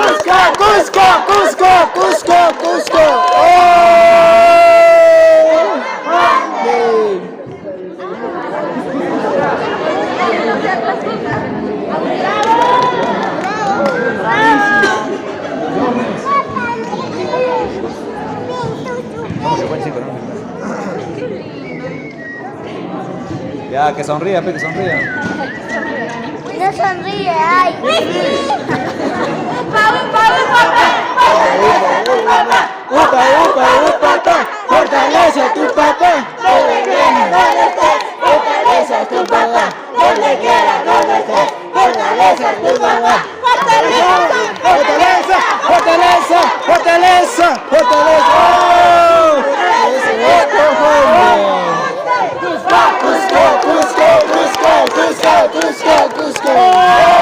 Cusco, Cusco, Cusco, Cusco. ¡Oh! Ya, que sonría, que sonría. No sonríe, ay. Upa, upa, upa, pa. Fortalece tu papá. Donde quiera, donde estés. Fortalece tu papá. Donde quiera, donde estés. Fortalece tu papá. Fortaleza, fortaleza, fortaleza, fortaleza. Cusco, Cusco, Cusco, Cusco, Cusco, Cusco.